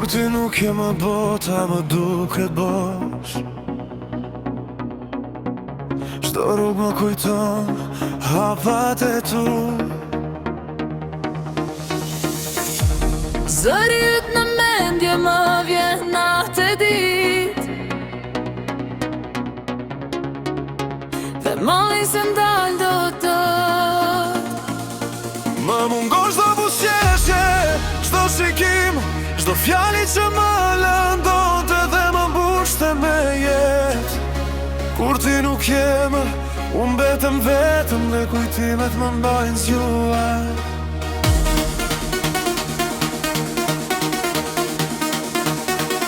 Kur ti nuk je më bota, më duket bosh. Çdo rrugë më kujton hapat e tu. Zëri yt në mendje më vjen natë e ditë, dhe mali se ndalë do të. Më mungon çdo buzëqeshje, çdo shikim, çdo fjali që më lëndonte dhe më mbushte me jetë. Kur ti nuk je më, unë mbetem vetëm dhe kujtimet më mbajnë zgjuar.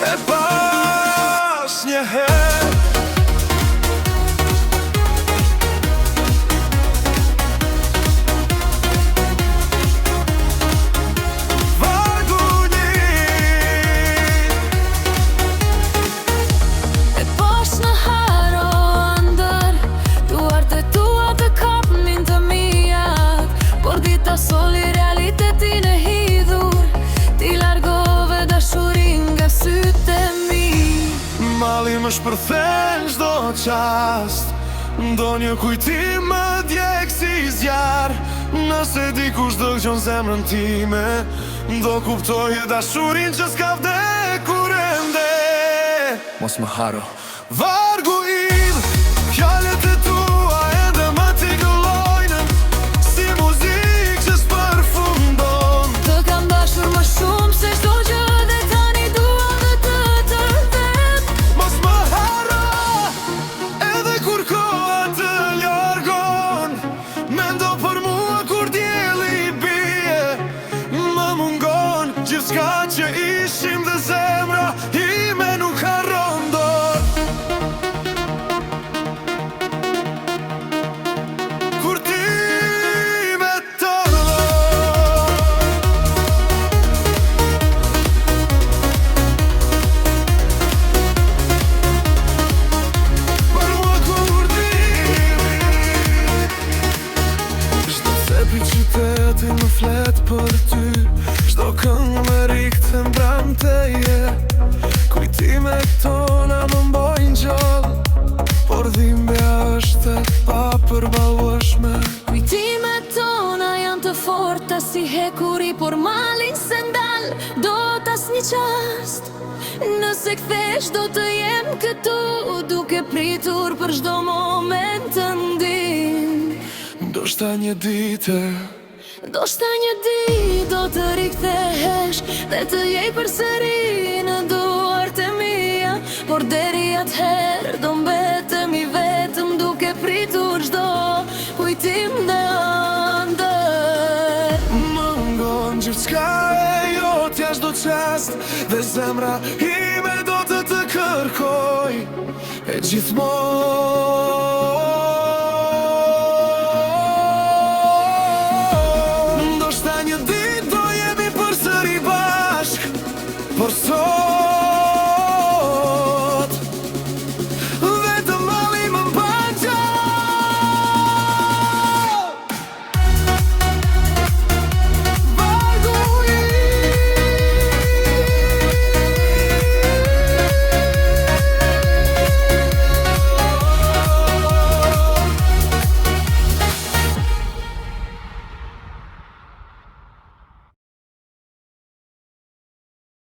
E pas një herë soli realitetin e hidhur, ti largove dashurin nga sytë e mi. Mali më shpërthen çdo qast, ndonjë kujtim më djeg si zjarr. Nëse dikush do gjon zemrën time, do kuptoje dashurin që s'ka vdekur ende. Mos më haro. Vargu idh, fjalët e tua ende më t'i gëllojnë, si muzikë që s'përfundon. Të kam dashur më shumë se çdo gjë dhe tani dua dhe të tërvet. Mos më haro, edhe kur koha të largon. Mendo për mua kur dielli bie. Më mungon gjithçka që ishim dhe zemra ime nuk harron dot. Kur ti me tërlon, për mua kur ti. Çdo thep i qytetit më flet për ty, çdo këngë më riktë mbram teje. Kujtimet tona më mbojnë gjallë, por dhimbja është e papërballueshme. Kujtimet tona janë të forta si hekuri, por malin se ndal do t'asnjë qast. Nëse kthesh do të jem këtu, duke pritur për çdo moment të ndim. Ndoshta një ditë Ndoshta një ditë do të rikthehesh dhe të jej përsëri në duart e mia, por deri atëherë do mbetemi vetëm duke pritur çdo kujtim dhe ëndër. më ngon gjithçka e jotja çdo qast, dhe zemra ime do të kërkoj e gjithmonë.